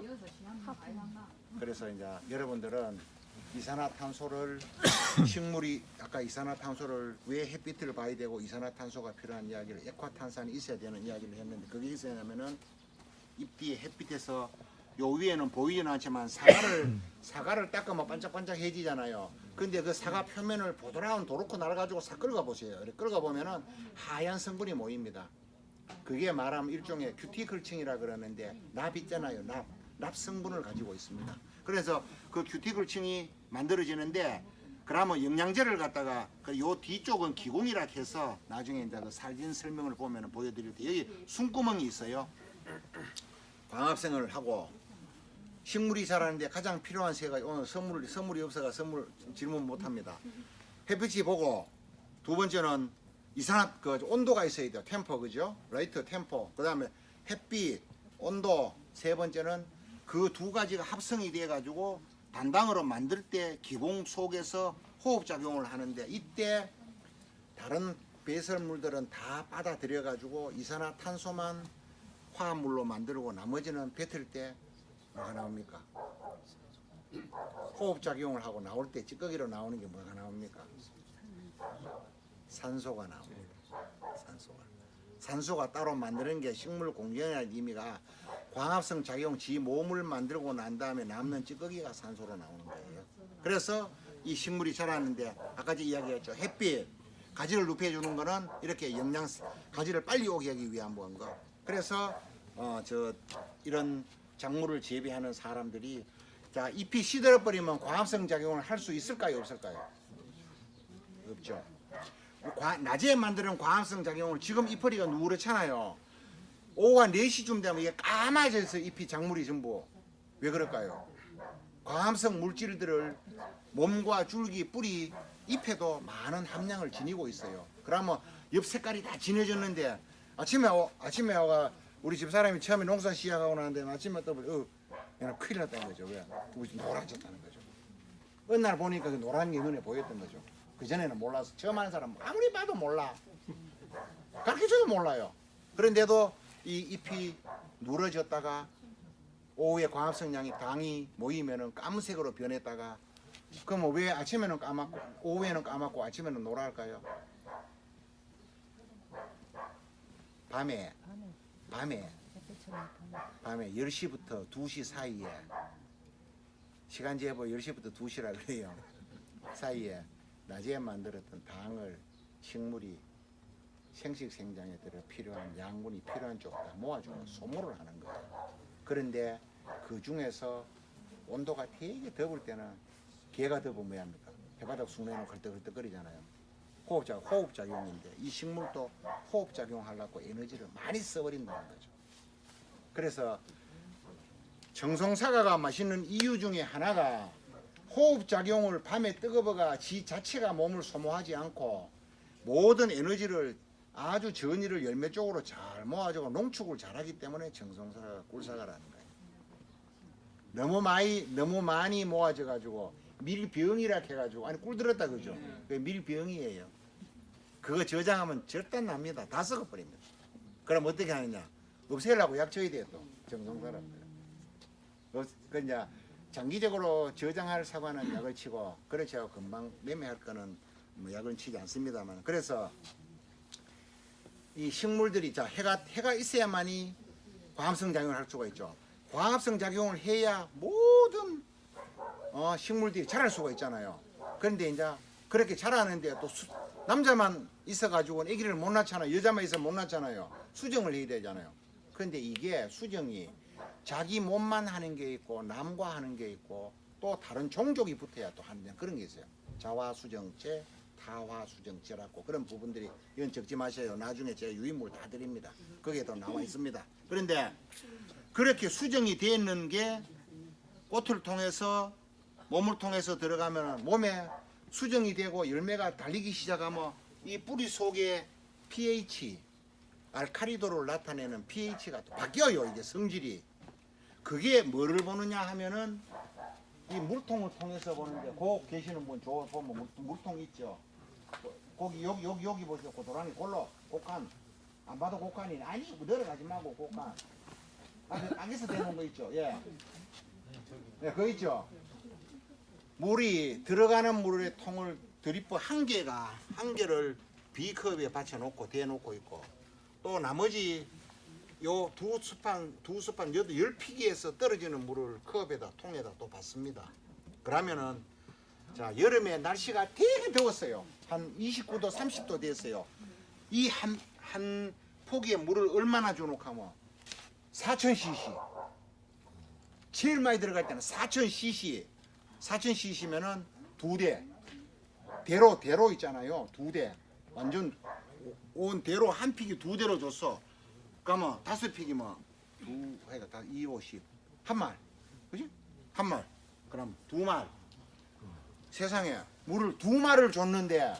그래서 이제 여러분들은 이산화탄소를 식물이 아까 이산화탄소를 왜 햇빛을 봐야 되고 이산화탄소가 필요한 이야기를, 액화탄산이 있어야 되는 이야기를 했는데, 그게 있어야냐면은 잎 뒤에 햇빛에서 요 위에는 보이지는 않지만 사과를 닦으면 반짝반짝해지잖아요. 근데 그 사과 표면을 보드라운 도르코 날아가지고 싹 긁어 보세요. 긁어 보면은 하얀 성분이 모입니다. 그게 말하면 일종의 큐티클층이라 그러는데, 납 있잖아요. 납 성분을 가지고 있습니다. 그래서 그 큐티클층이 만들어지는데, 그러면 영양제를 갖다가 요 뒤쪽은 기공이라 해서 나중에 이제 그 사진 설명을 보면 보여드릴 때 여기 숨구멍이 있어요. 광합성을 하고 식물이 자라는데 가장 필요한 세 가지. 오늘 선물이 없어가 질문 못합니다. 햇빛이 보고, 두 번째는 온도가 있어야 돼요. 템포, 그죠? 라이트 템포. 그 다음에 햇빛, 온도. 세 번째는 그 두 가지가 합성이 돼 가지고 단당으로 만들 때 기공 속에서 호흡작용을 하는데, 이때 다른 배설물들은 다 받아들여 가지고 이산화탄소만 화합물로 만들고 나머지는 뱉을 때 뭐가 나옵니까? 호흡작용을 하고 나올 때 찌꺼기로 나오는 게 뭐가 나옵니까? 산소가 나옵니다. 산소가 따로 만드는 게 식물 공존이라는 의미가, 광합성 작용 지 몸을 만들고 난 다음에 남는 찌꺼기가 산소로 나오는 거예요. 그래서 이 식물이 자라는데 아까 이야기했죠. 햇빛, 가지를 눕혀주는 거는 이렇게 가지를 빨리 오게 하기 위한 거. 그래서 이런 작물을 재배하는 사람들이, 자, 잎이 시들어버리면 광합성 작용을 할 수 있을까요, 없을까요? 없죠. 낮에 만드는 광합성 작용을, 지금 잎뿌리가 누렇잖아요. 오후가 4시쯤 되면 이게 까마져서 잎이, 작물이 전부. 왜 그럴까요? 광합성 물질들을 몸과 줄기, 뿌리, 잎에도 많은 함량을 지니고 있어요. 그러면 옆 색깔이 다 진해졌는데 아침에 와가 우리 집사람이 처음에 농사 시작하고 나는데 아침에 또 얘는 큰일 났다는 거죠. 왜? 노랗졌다는 거죠. 어느 날 보니까 그 노란 게 눈에 보였던 거죠. 그전에는 몰라서, 처음 하는 사람은 아무리 봐도 몰라. 가르쳐줘도 몰라요. 그런데도 이 잎이 누러졌다가 오후에 광합성량이 당이 모이면은 까만색으로 변했다가, 그럼 왜 아침에는 까맣고 오후에는 까맣고 아침에는 노랄까요? 밤에 10시부터 2시 사이에, 시간제보 10시부터 2시라 그래요. 사이에 낮에 만들었던 당을 식물이 생식 생장에 들어 필요한 양분이 필요한 쪽을 다 모아주는 소모를 하는 거예요. 그런데 그 중에서 온도가 되게 더울 때는 개가 더우면 뭐야 합니까? 해바닥 숭내놓고 헐떡헐떡거리잖아요. 호흡작용인데 이 식물도 호흡작용하려고 에너지를 많이 써버린다는 거죠. 그래서 정성사과가 맛있는 이유 중에 하나가 호흡작용을 밤에 뜨거워가 지 자체가 몸을 소모하지 않고 모든 에너지를 아주 전이를 열매 쪽으로 잘 모아주고 농축을 잘하기 때문에 정성사과가 꿀사과라는 거예요. 너무 많이 모아져 가지고 밀병이라 해가지고 아니 꿀 들었다 그죠? 그게 밀병이에요. 그거 저장하면 절단 납니다. 다 썩어버립니다. 그럼 어떻게 하느냐? 없애려고 약 쳐야 돼요 또 정성사람들. 그 이제 장기적으로 저장할 사과는 약을 치고 그렇지 않고 금방 매매할 거는 뭐 약을 치지 않습니다만 그래서 이 식물들이 자 해가 있어야만이 광합성 작용을 할 수가 있죠. 광합성 작용을 해야 모든 식물들이 자랄 수가 있잖아요. 그런데 이제 그렇게 자라는데 또 남자만 있어가지고는 아기를 못 낳잖아요. 여자만 있으면 못 낳잖아요. 수정을 해야 되잖아요. 그런데 이게 수정이 자기 몸만 하는 게 있고 남과 하는 게 있고 또 다른 종족이 붙어야 또 하는 그런 게 있어요. 자화수정체, 타화수정체라고 그런 부분들이 이건 적지 마세요. 나중에 제가 유인물 다 드립니다. 거기에도 나와 있습니다. 그런데 그렇게 수정이 되어 있는 게 꽃을 통해서 몸을 통해서 들어가면 몸에 수정이 되고 열매가 달리기 시작하면 이 뿌리 속에 pH, 알카리도를 나타내는 pH가 또 바뀌어요. 이게 성질이. 그게 뭐를 보느냐 하면은 이 물통을 통해서 보는데 꼭 계시는 분 보면 물통 있죠. 거기 여기 보세요. 고도랑이 골로 곡간 안 봐도 곡간이 아니 내려가지 말고 곡간 안에서 대놓은 거 있죠. 예, 네, 그거 있죠. 물이 들어가는 물의 통을 드리프 한 개를 B컵에 받쳐놓고 대놓고 있고 또 나머지 요 두 스판 10피기에서 떨어지는 물을 컵에다 통에다 또 받습니다. 그러면은 자 여름에 날씨가 되게 더웠어요. 한 29도 30도 됐어요. 이 한 포기에 물을 얼마나 줘놓고 하면 4000cc 제일 많이 들어갈 때는 4000cc면은 2대 대로 있잖아요. 2대 완전 온 대로 한 픽이 2대로 줬어. 그러면 5픽이면 2, 50 한 말, 그지? 한 말. 그럼 2말. 세상에 물을 2말을 줬는데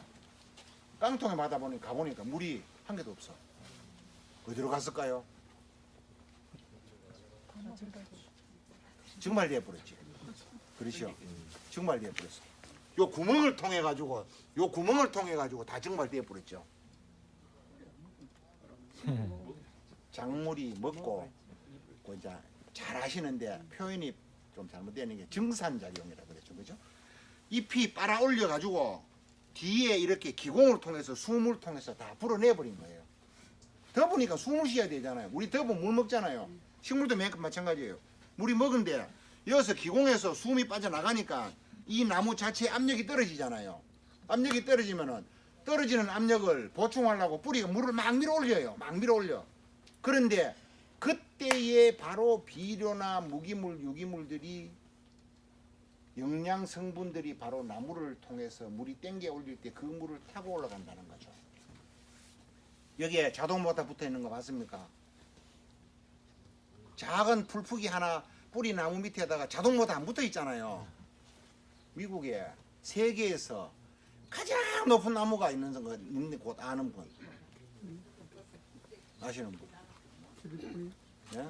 깡통에 가보니까 물이 한 개도 없어. 어디로 갔을까요? 정말 돼버렸지. 그렇죠? 정말 돼버렸어. 요 구멍을 통해 가지고 다 정말 돼버렸죠. 작물이 먹고 그 이제 잘 하시는데 표현이 좀 잘못되는 게 증산작용이라고 그랬죠. 그죠? 잎이 빨아 올려 가지고 뒤에 이렇게 기공을 통해서 숨을 통해서 다 불어내 버린 거예요. 더우니까 숨을 쉬어야 되잖아요. 우리 더우면 물 먹잖아요. 식물도 마찬가지예요. 물이 먹은데 여기서 기공에서 숨이 빠져나가니까 이 나무 자체에 압력이 떨어지잖아요. 압력이 떨어지면은 떨어지는 압력을 보충하려고 뿌리가 물을 막 밀어 올려요. 막 밀어 올려. 그런데 그때에 바로 비료나 무기물, 유기물들이 영양 성분들이 바로 나무를 통해서 물이 땡겨 올릴 때 그 물을 타고 올라간다는 거죠. 여기에 자동 모터 붙어 있는 거 맞습니까? 작은 풀푸기 하나 뿌리 나무 밑에다가 자동 모터 안 붙어 있잖아요. 미국에 세계에서 가장 높은 나무가 있는 곳 아는 분 아시는 분? 예?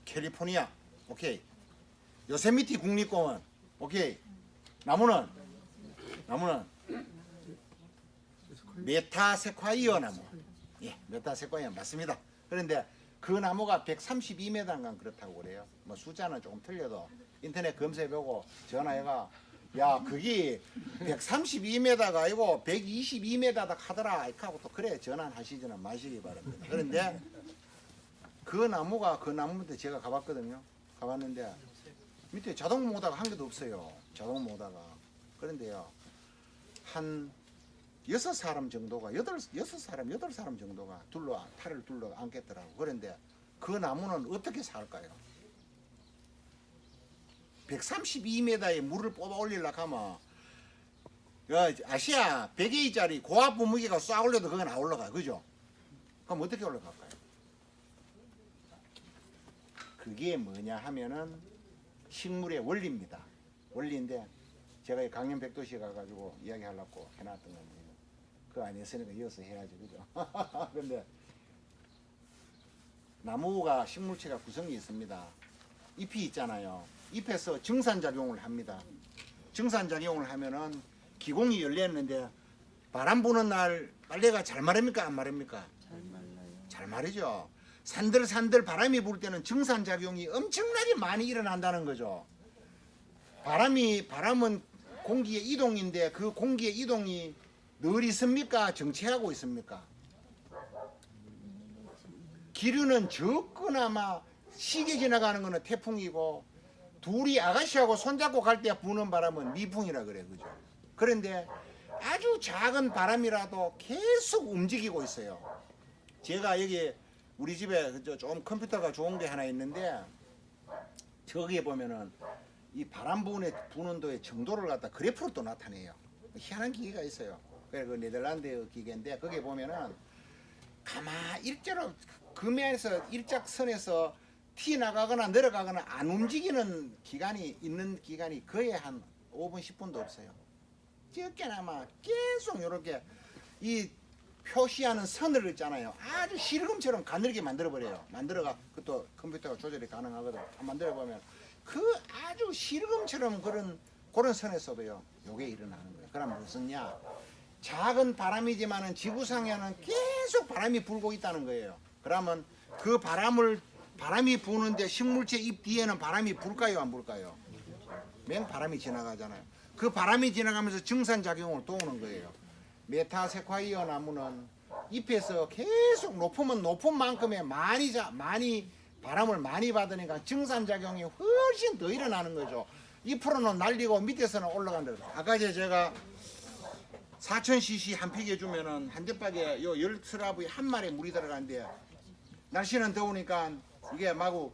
캘리포니아. 오케이. 요세미티 국립공원. 오케이. 나무는 메타세콰이어 나무. 예, 메타세콰이어 맞습니다. 그런데 그 나무가 132m인가 그렇다고 그래요. 뭐 숫자는 조금 틀려도 인터넷 검색해보고 전화해가 야 그게 132m가 아니고 122m다 하더라 하고 또 그래 전화하시지는 마시기 바랍니다. 그런데 그 나무한테 제가 가봤거든요. 가봤는데 밑에 자동 모터가 한 개도 없어요. 자동 모터가. 그런데요 한 여섯 사람 정도가 탈을 둘러 앉겠더라고. 그런데 그 나무는 어떻게 살까요? 132m의 물을 뽑아 올리려고 하면 아시아 100A짜리 고압 분무기가 쏴 올려도 그건 안 올라가. 그죠? 그럼 어떻게 올라갈까요? 그게 뭐냐 하면은 식물의 원리입니다. 원리인데 제가 강연 백도시에 가가지고 이야기하려고 해놨던 겁니다. 그거 아니었으니까 이어서 해야지. 그죠? 그런데 나무가 식물체가 구성이 있습니다. 잎이 있잖아요. 잎에서 증산작용을 합니다. 증산작용을 하면은 기공이 열렸는데 바람 부는 날 빨래가 잘 마릅니까? 안 마릅니까? 잘 말라요. 잘 마르죠. 산들산들 바람이 불 때는 증산작용이 엄청나게 많이 일어난다는 거죠. 바람은 공기의 이동인데 그 공기의 이동이 늘 있습니까? 정체하고 있습니까? 기류는 적거나마 시계 지나가는 거는 태풍이고 둘이 아가씨하고 손잡고 갈 때 부는 바람은 미풍이라 그래. 그죠? 그런데 아주 작은 바람이라도 계속 움직이고 있어요. 제가 여기 우리 집에 좀 컴퓨터가 좋은 게 하나 있는데 저기에 보면은 이 바람 부는 도의 정도를 갖다 그래프로 또 나타내요. 희한한 기계가 있어요. 그 네덜란드 기계인데 거기에 보면은 일자로 금에서 일작선에서 튀어나가거나 내려가거나 안 움직이는 있는 기간이 거의 한 5분 10분도 없어요. 적게나마 계속 이렇게 이 표시하는 선을 있잖아요. 아주 실금처럼 가늘게 만들어버려요. 만들어가 그것도 컴퓨터가 조절이 가능하거든. 만들어보면 그 아주 실금처럼 그런 선에서도요 요게 일어나는 거예요. 그럼 무슨냐? 작은 바람이지만은 지구상에는 계속 바람이 불고 있다는 거예요. 그러면 그 바람이 부는데 식물체 잎 뒤에는 바람이 불까요, 안 불까요? 맹바람이 지나가잖아요. 그 바람이 지나가면서 증산작용을 도우는 거예요. 메타세콰이어 나무는 잎에서 계속 높으면 높은 만큼의 많이 바람을 많이 받으니까 증산작용이 훨씬 더 일어나는 거죠. 잎으로는 날리고 밑에서는 올라간다. 아까 제가 4000cc 한 팩에 주면은 한 대박에 요 10스랍에 한 마리에 물이 들어가는데 날씨는 더우니까 이게 마구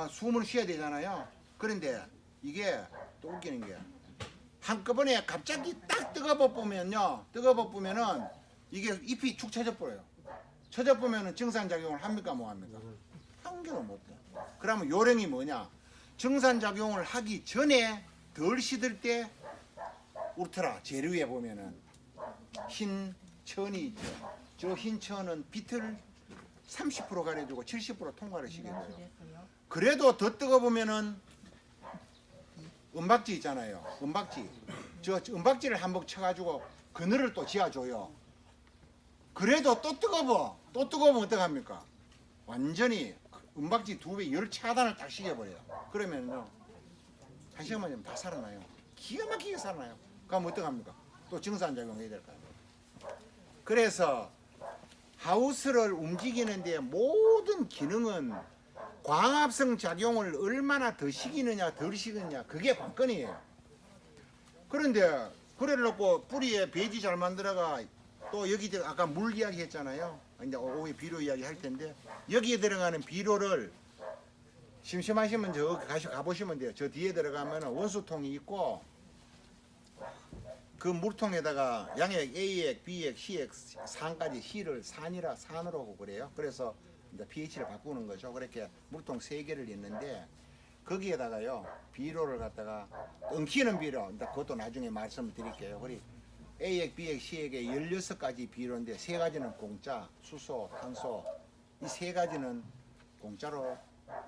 숨을 쉬어야 되잖아요. 그런데 이게 또 웃기는 게 한꺼번에 갑자기 딱 뜨거워보면은 이게 잎이 축 처져버려요. 처져보면은 증산작용을 합니까 못 합니까? 한 개도 못 해. 그러면 요령이 뭐냐? 증산작용을 하기 전에 덜 시들 때 울트라 재료에 보면은 흰 천이 있죠. 저 흰 천은 빛을 30% 가려주고 70% 통과를 시켜줘요. 그래도 더 뜨거우면은 은박지 있잖아요. 은박지. 저 은박지를 한번 쳐가지고 그늘을 또 지어줘요. 그래도 또 뜨거우면 어떡합니까? 완전히 은박지 2배 열 차단을 딱 시켜버려요. 그러면요 한 시간만 되면 다 살아나요. 기가 막히게 살아나요. 그럼 어떡합니까? 또 증산작용 해야 될까요? 그래서 하우스를 움직이는 데 모든 기능은 광합성 작용을 얼마나 더 시키느냐 덜 시키느냐 그게 관건이에요. 그런데 그래놓고 뿌리에 배지 잘 만들어가 또 여기 아까 물 이야기 했잖아요. 이제 오후에 비료 이야기 할 텐데 여기에 들어가는 비료를 심심하시면 저 가보시면 돼요. 저 뒤에 들어가면 원수통이 있고 그 물통에다가 양액 A액, B액, C액, 산까지 산으로 하고 그래요. 그래서 이제 pH를 바꾸는 거죠. 그렇게 물통 3개를 있는데 거기에다가요 비료를 갖다가 엉키는 비료, 그것도 나중에 말씀드릴게요. 우리 A액, B액, C액의 16가지 비료인데 3가지는 공짜, 수소, 탄소 이 3가지는 공짜로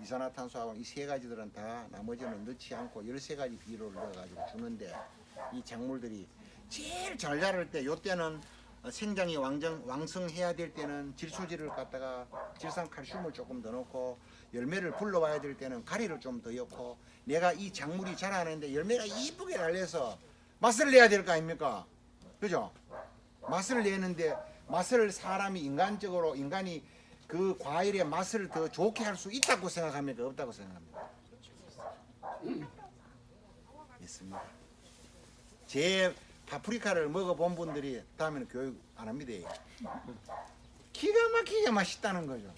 이산화탄소하고 이 3가지들은 다 나머지는 넣지 않고 13가지 비료를 넣어가지고 주는데 이 작물들이 제일 잘 자랄 때 요때는 생장이 왕성해야 될 때는 질소질을 갖다가 질산칼슘을 조금 더 넣고 열매를 불러와야 될 때는 가리를 좀 더 넣고 내가 이 작물이 자라는데 열매가 이쁘게 달려서 맛을 내야 될 거 아닙니까? 그죠? 맛을 내는데 맛을 인간이 그 과일의 맛을 더 좋게 할 수 있다고 생각합니까? 없다고 생각합니까? 있습니다. 제 파프리카를 먹어본 분들이 다음에는 교육 안 합니다. 기가 막히게 맛있다는 거죠.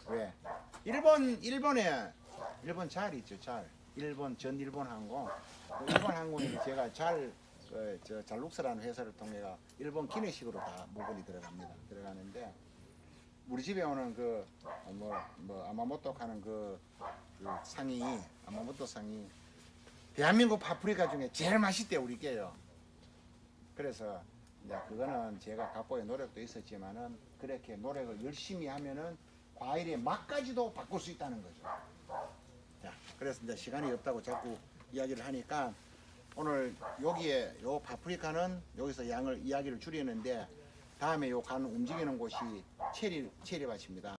왜? 일본 잘 있죠, 잘. 전 일본 항공. 일본 항공에 제가 잘룩스라는 회사를 통해가 일본 기내식으로 다 물건이 들어가는데 우리 집에 오는 아마모토 하는 그 상이 아마모토 상이 대한민국 파프리카 중에 제일 맛있대 우리 게요. 그래서 이제 그거는 제가 갖고의 노력도 있었지만은 그렇게 노력을 열심히 하면은 과일의 맛까지도 바꿀 수 있다는 거죠. 자, 그래서 이제 시간이 없다고 자꾸 이야기를 하니까 오늘 여기에 요 파프리카는 여기서 이야기를 줄이는데 다음에 요 간 움직이는 곳이 체리밭입니다.